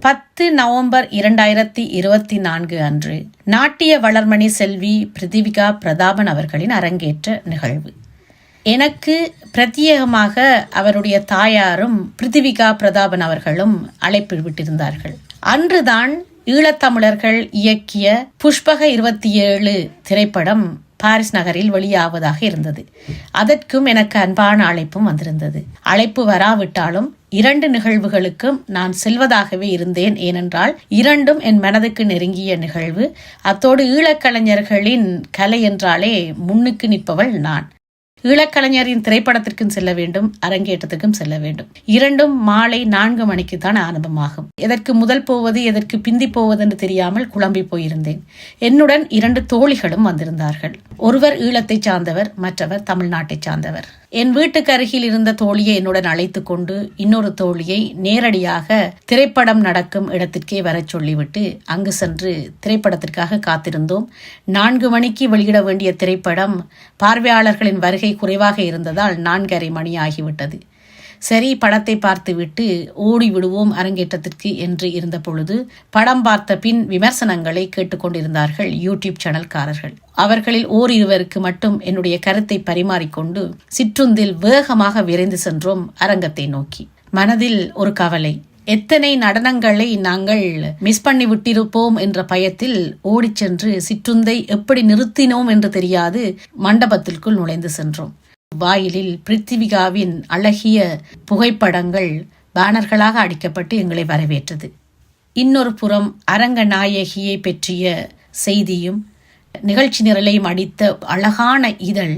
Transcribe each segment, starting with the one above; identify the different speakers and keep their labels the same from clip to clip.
Speaker 1: 10 November 2024 அன்று நாட்டிய வளர்மணி செல்வி பிருத்திவிகா பிரதாபன் அவர்களின் அரங்கேற்ற நிகழ்வு. எனக்கு பிரத்யேகமாக அவருடைய தாயாரும் பிருத்திவிகா பிரதாபன் அவர்களும் அழைப்பு விட்டிருந்தார்கள். அன்றுதான் ஈழத்தமிழர்கள் இயக்கிய புஷ்பக 27 திரைப்படம் பாரிஸ் நகரில் வெளியாவதாக இருந்தது. அதற்கும் எனக்கு அன்பான அழைப்பும் வந்திருந்தது. அழைப்பு வராவிட்டாலும் 2 நிகழ்வுகளுக்கும் நான் செல்வதாகவே இருந்தேன். ஏனென்றால் 2ம் என் மனதுக்கு நெருங்கிய நிகழ்வு. அத்தோடு ஈழக்கலைஞர்களின் கலை என்றாலே முன்னுக்கு நிற்பவள் நான். ஈழக்கலைஞரின் திரைப்படத்திற்கும் செல்ல வேண்டும், அரங்கேற்றத்திற்கும் செல்ல வேண்டும். 2ம் மாலை 4 மணிக்கு தான் ஆரம்பமாகும். எதற்கு முதல் போவது எதற்கு பிந்தி போவது என்று தெரியாமல் குழம்பி போயிருந்தேன். என்னுடன் 2 தோழிகளும் வந்திருந்தார்கள். ஒருவர் ஈழத்தை சார்ந்தவர், மற்றவர் தமிழ்நாட்டை சார்ந்தவர். என் வீட்டுக்கு அருகில் இருந்த தோழியை என்னுடன் அழைத்து கொண்டு இன்னொரு தோழியை நேரடியாக திரைப்படம் நடக்கும் இடத்திற்கே வர சொல்லிவிட்டு அங்கு சென்று திரைப்படத்திற்காக காத்திருந்தோம். 4 மணிக்கு வெளியிட வேண்டிய திரைப்படம் பார்வையாளர்களின் வருகை குறைவாக இருந்ததால் 4:30 மணி ஆகிவிட்டது. சரி, படத்தை பார்த்துவிட்டு ஓடி விடுவோம் அரங்கேற்றத்திற்கு என்று இருந்த பொழுது படம் பார்த்த பின் விமர்சனங்களை கேட்டுக்கொண்டிருந்தார்கள் யூடியூப் சேனல்காரர்கள். அவர்களில் ஓரிருவருக்கு மட்டும் என்னுடைய கருத்தை பரிமாறிக்கொண்டு சிற்றுந்தில் வேகமாக விரைந்து சென்றோம் அரங்கத்தை நோக்கி. மனதில் ஒரு கவலை. எத்தனை நடனங்களை நாங்கள் மிஸ் பண்ணி விட்டிருப்போம் என்ற பயத்தில் ஓடிச் சென்று சிற்றுந்தை எப்படி நிறுத்தினோம் என்று தெரியாது மண்டபத்திற்குள் நுழைந்து சென்றோம். வாயிலில் பிருத்திவிகாவின் அழகிய புகைப்படங்கள் பேனர்களாக அடிக்கப்பட்டு எங்களை வரவேற்றது. இன்னொரு புறம் அரங்க நாயகியை பற்றிய செய்தியும் நிகழ்ச்சி நிரலையும் அடித்த அழகான இதழ்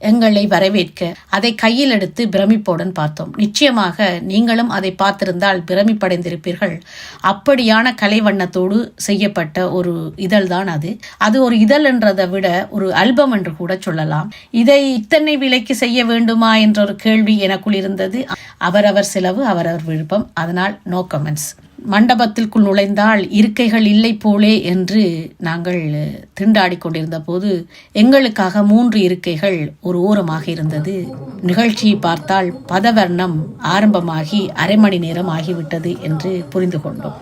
Speaker 1: எங்களை வரவேற்க அதை கையில் எடுத்து பிரமிப்புடன் பார்த்தோம். நிச்சயமாக நீங்களும் அதை பார்த்திருந்தால் பிரமிப்படைந்திருப்பீர்கள். அப்படியான கலைவண்ணத்தோடு செய்யப்பட்ட ஒரு இதழ் தான் அது. அது ஒரு இதழ் என்றதை விட ஒரு ஆல்பம் என்று கூட சொல்லலாம். இதை இத்தனை விலைக்கு செய்ய வேண்டுமா என்ற ஒரு கேள்வி எனக்குள் இருந்தது. அவரவர் செலவு, அவரவர் விருப்பம். அதனால் நோ கமெண்ட்ஸ். மண்டபத்திற்குள் நுழைந்தால் இருக்கைகள் இல்லை போலே என்று நாங்கள் திண்டாடி கொண்டிருந்த போது எங்களுக்காக 3 இருக்கைகள் ஒரு ஓரமாக இருந்தது. நிகழ்ச்சியை பார்த்தால் பதவர்ணம் ஆரம்பமாகி அரை மணி நேரம் ஆகிவிட்டது என்று புரிந்து கொண்டோம்.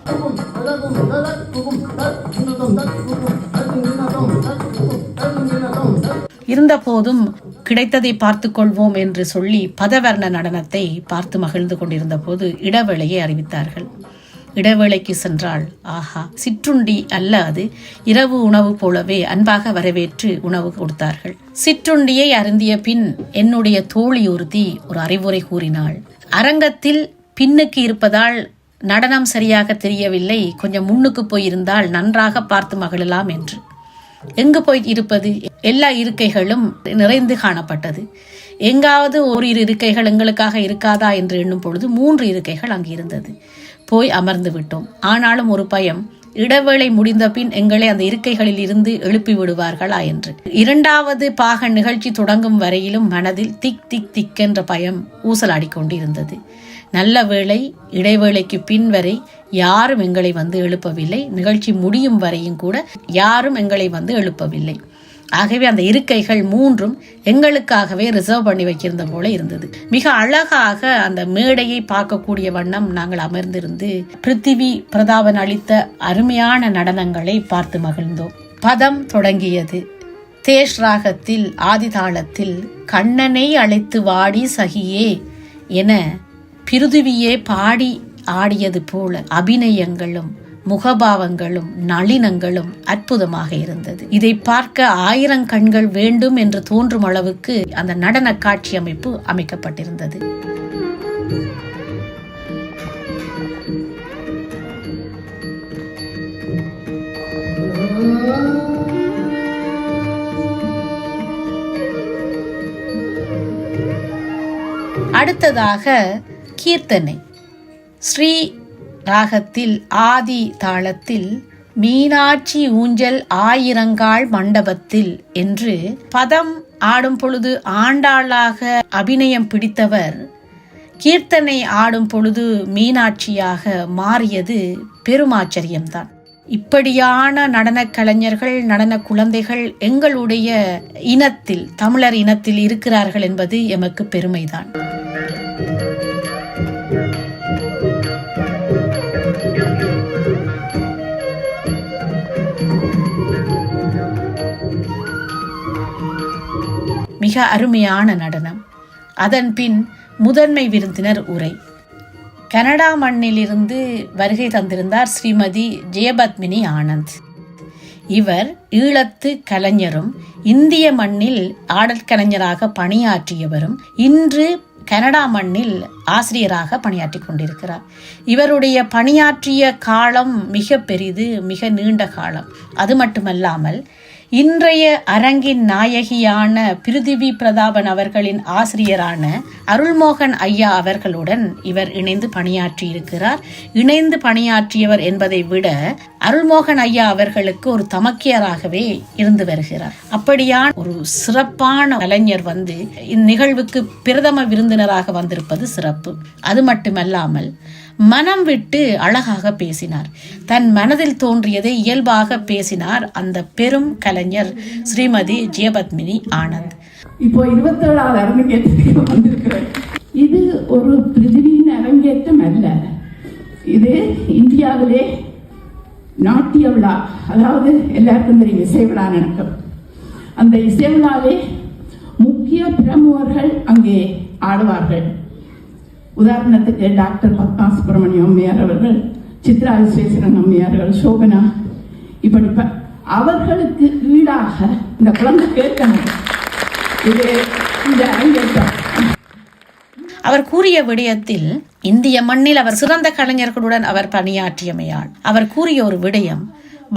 Speaker 1: இருந்த போதும் கிடைத்ததை பார்த்து கொள்வோம் என்று சொல்லி பதவர்ண நடனத்தை பார்த்து மகிழ்ந்து கொண்டிருந்த போது இடைவேளையை அறிவித்தார்கள். இடைவேளைக்கு சென்றால் ஆஹா, சிற்றுண்டி அல்ல, அது இரவு உணவு போலவே அன்பாக வரவேற்று உணவு கொடுத்தார்கள். சிற்றுண்டியை அருந்திய பின் என்னுடைய தோழி ஒருத்தி ஒரு அறிவுரை கூறினாள். அரங்கத்தில் பின்னுக்கு இருப்பதால் நடனம் சரியாக தெரியவில்லை, கொஞ்சம் முன்னுக்கு போயிருந்தால் நன்றாக பார்த்து மகிழலாம் என்று. எங்கு போய் இருப்பது? எல்லா இருக்கைகளும் நிறைந்து காணப்பட்டது. எங்காவது ஓரிரு இருக்கைகள் எங்களுக்காக இருக்காதா என்று எண்ணும் பொழுது 3 இருக்கைகள் அங்கு இருந்தது. போய் அமர்ந்து விட்டோம். ஆனாலும் ஒரு பயம், இடைவேளை முடிந்த பின் எங்களை அந்த இருக்கைகளில் இருந்து எழுப்பி விடுவார்களா என்று. 2வது பாக நிகழ்ச்சி தொடங்கும் வரையிலும் மனதில் திக் திக் திக் என்ற பயம் ஊசலாடிக்கொண்டிருந்தது. நல்ல வேளை, இடைவேளைக்கு பின் வரை யாரும் எங்களை வந்து எழுப்பவில்லை. நிகழ்ச்சி முடியும் வரையும் கூட யாரும் எங்களை வந்து எழுப்பவில்லை. ஆகவே அந்த இருக்கைகள் 3ம் எங்களுக்காகவே ரிசர்வ் பண்ணி வைக்கிருந்த போல இருந்தது. மிக அழகாக அந்த மேடையை பார்க்கக்கூடிய வண்ணம் நாங்கள் அமர்ந்திருந்து பிருத்திவி பிரதாபன் அளித்த அருமையான நடனங்களை பார்த்து மகிழ்ந்தோம். பதம் தொடங்கியது. தேஷ் ராகத்தில் ஆதிதாளத்தில் கண்ணனை அழைத்து வாடி சகியே என பிருத்திவியே பாடி ஆடியது போல அபிநயங்களும் முகபாவங்களும் நளினங்களும் அற்புதமாக இருந்தது. இதை பார்க்க 1000 கண்கள் வேண்டும் என்று தோன்றும் அளவுக்கு அந்த நடன காட்சி அமைப்பு அமைக்கப்பட்டிருந்தது. அடுத்ததாக கீர்த்தனை. ஸ்ரீ ராகத்தில் ஆதி தாளத்தில் மீனாட்சி ஊஞ்சல் ஆயிரங்காள் மண்டபத்தில் என்று பதம் ஆடும் பொழுது ஆண்டாளாக அபிநயம் பிடித்தவர் கீர்த்தனை ஆடும் பொழுது மீனாட்சியாக மாறியது பெருமாச்சரியம்தான். இப்படியான நடன கலைஞர்கள், நடன குழந்தைகள் எங்களுடைய இனத்தில், தமிழர் இனத்தில் இருக்கிறார்கள் என்பது எமக்கு பெருமைதான். மிக அருமையான நடனம். அதன் பின் முதன்மை விருந்தினர் உரை. கனடா மண்ணிலிருந்து வருகை தந்திருந்தார் ஸ்ரீமதி ஜெயபத்மினி ஆனந்த். இவர் ஈழத்து கலைஞரும் இந்திய மண்ணில் ஆடற்கலைஞராக பணியாற்றியவரும் இன்று கனடா மண்ணில் ஆசிரியராக பணியாற்றி கொண்டிருக்கிறார். இவருடைய பணியாற்றிய காலம் மிக பெரிது, மிக நீண்ட காலம். அது மட்டுமல்லாமல் இன்றைய அரங்கின் நாயகியான பிருதிவி பிரதாபன் அவர்களின் ஆசிரியரான அருள்மோகன் ஐயா அவர்களுடன் இவர் இணைந்து பணியாற்றி இருக்கிறார். இணைந்து பணியாற்றியவர் என்பதை விட அருள்மோகன் ஐயா அவர்களுக்கு ஒரு தமக்கியராகவே இருந்து வருகிறார். அப்படியான ஒரு சிறப்பான கலைஞர் இந்நிகழ்வுக்கு பிரதம விருந்தினராக வந்திருப்பது சிறப்பு. அது மட்டுமல்லாமல் மனம் விட்டு அழகாக பேசினார். தன் மனதில் தோன்றியதை இயல்பாக பேசினார் அந்த பெரும் கலைஞர் ஸ்ரீமதி ஜெயபத்மினி ஆனந்த்.
Speaker 2: இப்போ 27வது அரங்கேற்றம் வந்திருக்கிறது. இது ஒரு பிரிதிவியின் அரங்கேற்றம் அல்ல, இது இந்தியாவிலே நாட்டிய விழா, அதாவது எல்லாருக்கும் தெரியும் இசை விழா நடக்கும். அந்த இசை விழாவே முக்கிய பிரமுகர்கள் அங்கே ஆடுவார்கள். உதாரணத்துக்கு டாக்டர் பத்மா சுப்பிரமணியம் அம்மையார் அவர்கள், சித்ரா விஸ்வேஸ்வரன் அம்மையார்கள், சோபனா, இப்படி அவர்களுக்கு ஈடாக இந்த குழந்தை கேட்கணும். இது இந்த அரங்கேற்றம்.
Speaker 1: அவர் கூறிய விடயத்தில் இந்திய மண்ணில் அவர் சிறந்த கலைஞர்களுடன் அவர் பணியாற்றியமையால் அவர் கூறிய ஒரு விடயம்,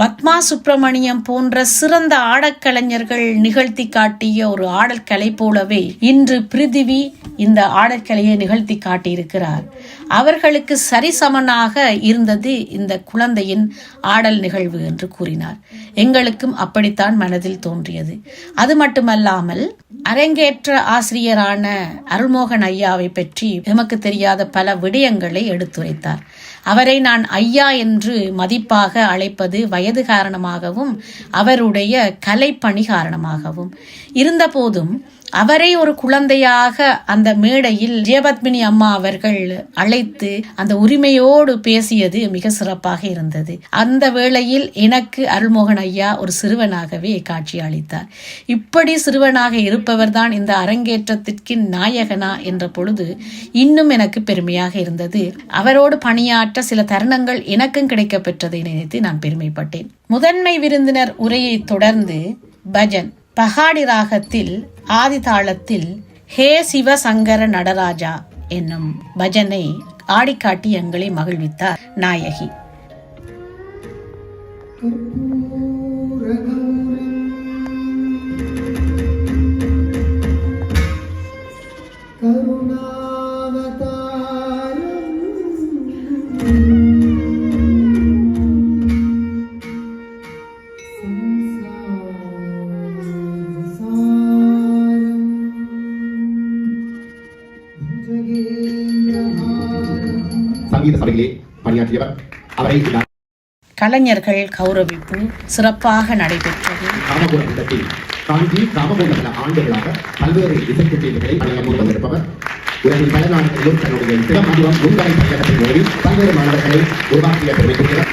Speaker 1: பத்மா சுப்பிரமணியம் போன்ற சிறந்த ஆடற்கலைஞர்கள் நிகழ்த்தி காட்டிய ஒரு ஆடற்கலை போலவே இன்று பிருதிவி இந்த ஆடற்கலையை நிகழ்த்தி காட்டியிருக்கிறார். அவர்களுக்கு சரிசமனாக இருந்தது இந்த குழந்தையின் ஆடல் நிகழ்வு என்று கூறினார். எங்களுக்கும் அப்படித்தான் மனதில் தோன்றியது. அது மட்டுமல்லாமல் அரங்கேற்ற ஆசிரியரான அருள்மோகன் ஐயாவை பற்றி எமக்கு தெரியாத பல விடயங்களை எடுத்துரைத்தார். அவரை நான் ஐயா என்று மதிப்பாக அழைப்பது வயது காரணமாகவும் அவருடைய கலைப்பணி காரணமாகவும் இருந்தபோதும் அவரை ஒரு குழந்தையாக அந்த மேடையில் ஜெயபத்மினி அம்மா அவர்கள் அழைத்து அந்த உரிமையோடு பேசியது மிக சிறப்பாக இருந்தது. அந்த வேளையில் எனக்கு அருள்மோகன் ஐயா ஒரு சிறுவனாகவே காட்சி அளித்தார். இப்படி சிறுவனாக இருப்பவர் தான் இந்த அரங்கேற்றத்திற்கு நாயகனா என்ற பொழுது இன்னும் எனக்கு பெருமையாக இருந்தது. அவரோடு பணியாற்ற சில தருணங்கள் எனக்கும் கிடைக்க பெற்றதை நினைத்து நான் பெருமைப்பட்டேன். முதன்மை விருந்தினர் உரையை தொடர்ந்து பஜன் பஹாடி ராகத்தில் ஆதி தாளத்தில் ஹே சிவசங்கர நடராஜா என்னும் பஜனை ஆடிக்காட்டி எங்களை மகிழ்வித்தார் நாயகி.
Speaker 3: சங்கீத சபையிலே பணியாற்றியவர். அவரை
Speaker 1: கலைஞர்கள் கௌரவிப்பு சிறப்பாக நடைபெற்றது.
Speaker 3: காமகோண கூட்டத்தில் காஞ்சி காமகோண பல ஆண்டுகளாக பல்வேறு இசைக்குழுக்களை வழங்க வந்திருப்பவர். உலகின் பல நாடுகளிலும் தன்னுடைய திறமதிவம் நுண்கலை பயிலகத்தின் மூலம் பல்வேறு மாணவர்களை உருவாக்கிய பெருமைக்குரியவர்.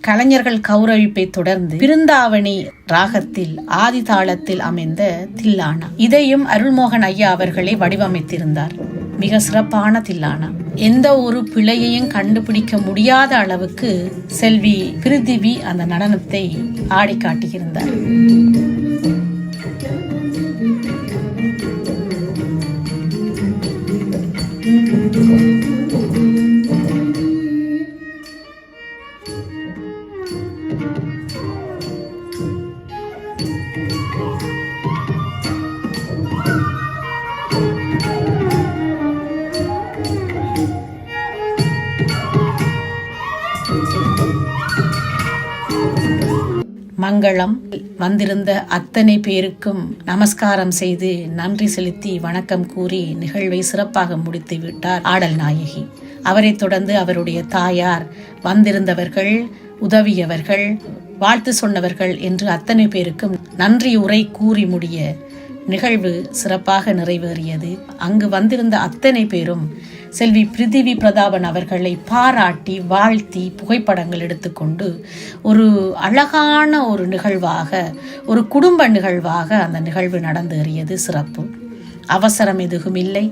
Speaker 1: கலைஞர்கள் கௌரவிப்பை தொடர்ந்து பிருந்தாவணி ராகத்தில் ஆதி தாளத்தில் அமைந்த தில்லானா, இதையும் அருள்மோகன் ஐயா அவர்களே வடிவமைத்திருந்தார். மிக சிறப்பான தில்லானா. எந்த ஒரு பிழையையும் கண்டுபிடிக்க முடியாத அளவுக்கு செல்வி பிருதிவி அந்த நடனத்தை ஆடி காட்டியிருந்தார். மங்களம் வந்திருந்த அத்தனை பேருக்கும் நமஸ்காரம் செய்து நன்றி செலுத்தி வணக்கம் கூறி நிகழ்வை சிறப்பாக முடித்து விட்டார் ஆடல் நாயகி. அவரை தொடர்ந்து அவருடைய தாயார், வந்திருந்தவர்கள், உதவியவர்கள், வாழ்த்து சொன்னவர்கள் என்று அத்தனை பேருக்கும் நன்றி உரை கூறி முடிய நிகழ்வு சிறப்பாக நிறைவேறியது. அங்கு வந்திருந்த அத்தனை பேரும் செல்வி பிரிதிவி பிரதாபன் அவர்களை பாராட்டி வாழ்த்தி புகைப்படங்கள் எடுத்துக்கொண்டு ஒரு அழகான ஒரு நிகழ்வாக, ஒரு குடும்ப நிகழ்வாக அந்த நிகழ்வு நடந்தேறியது. சிறப்பு. அவசரம் எதுவும் இல்லை,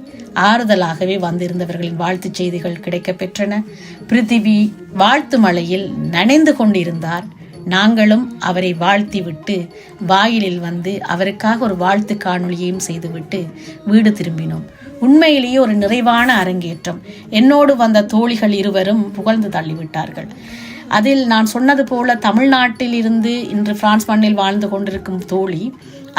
Speaker 1: ஆறுதலாகவே வந்திருந்தவர்களின் வாழ்த்து செய்திகள் கிடைக்கப் பெற்றன. பிரிதிவி வாழ்த்து மழையில் நனைந்து கொண்டிருந்தார். நாங்களும் அவரை வாழ்த்தி விட்டு வாயிலில் வந்து அவருக்காக ஒரு வாழ்த்து காணொளியையும் செய்துவிட்டு வீடு திரும்பினோம். உண்மையிலேயே ஒரு நிறைவான அரங்கேற்றம். என்னோடு வந்த தோழிகள் இருவரும் புகழ்ந்து தள்ளிவிட்டார்கள். அதில் நான் சொன்னது போல தமிழ்நாட்டில் இருந்து இன்று பிரான்ஸ் மண்ணில் வாழ்ந்து கொண்டிருக்கும் தோழி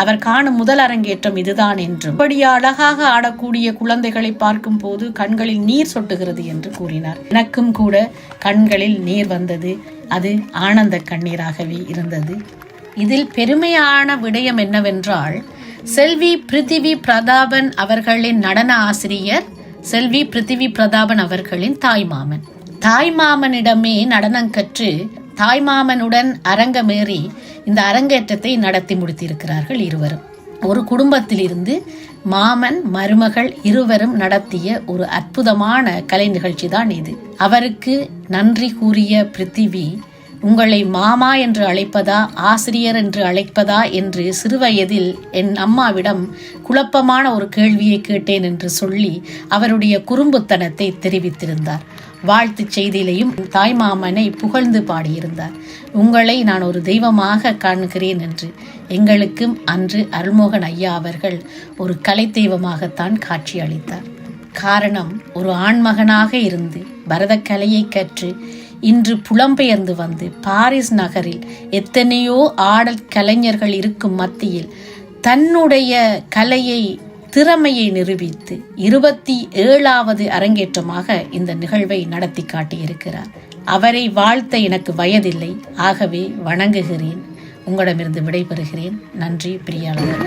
Speaker 1: அவர் காணும் முதல் அரங்கேற்றம் இதுதான் என்றும், இப்படி அழகாக ஆடக்கூடிய குழந்தைகளை பார்க்கும் போது கண்களில் நீர் சொட்டுகிறது என்று கூறினார். எனக்கும் கூட கண்களில் நீர் வந்தது. அது ஆனந்த கண்ணீராகவே இருந்தது. இதில் பெருமையான விடயம் என்னவென்றால், செல்வி பிரிதிவி பிரதாபன் அவர்களின் நடன ஆசிரியர் செல்வி பிரிதிவி பிரதாபன் அவர்களின் தாய்மாமன். தாய்மாமனிடமே நடனம் கற்று தாய்மாமனுடன் அரங்கமேறி இந்த அரங்கேற்றத்தை நடத்தி முடித்திருக்கிறார்கள் இருவரும். ஒரு குடும்பத்தில் இருந்து மாமன் மருமகள் இருவரும் நடத்திய ஒரு அற்புதமான கலை நிகழ்ச்சி தான் இது. அவருக்கு நன்றி கூறிய பிரித்திவி, உங்களை மாமா என்று அழைப்பதா ஆசிரியர் என்று அழைப்பதா என்று சிறுவயதில் என் அம்மாவிடம் குழப்பமான ஒரு கேள்வியை கேட்டேன் என்று சொல்லி அவருடைய குறும்புத்தனத்தை தெரிவித்திருந்தார். வாழ்த்து செய்தியிலையும் தாய்மாமனை புகழ்ந்து பாடியிருந்தார். உங்களை நான் ஒரு தெய்வமாக காண்கிறேன் என்று. எங்களுக்கும் அன்று அருள்மோகன் ஐயா அவர்கள் ஒரு கலை தெய்வமாகத்தான் காட்சி அளித்தார். காரணம், ஒரு ஆண்மகனாக இருந்து பரதக்கலையை கற்று இன்று புலம்பெயர்ந்து வந்து பாரிஸ் நகரில் எத்தனையோ ஆடல் கலைஞர்கள் இருக்கும் மத்தியில் தன்னுடைய கலையை திறமையை நிரூபித்து 27வது அரங்கேற்றமாக இந்த நிகழ்வை நடத்தி காட்டியிருக்கிறார். அவரை வாழ்த்த எனக்கு வயதில்லை, ஆகவே வணங்குகிறேன். உங்களிடமிருந்து விடைபெறுகிறேன். நன்றி பிரியாளர்.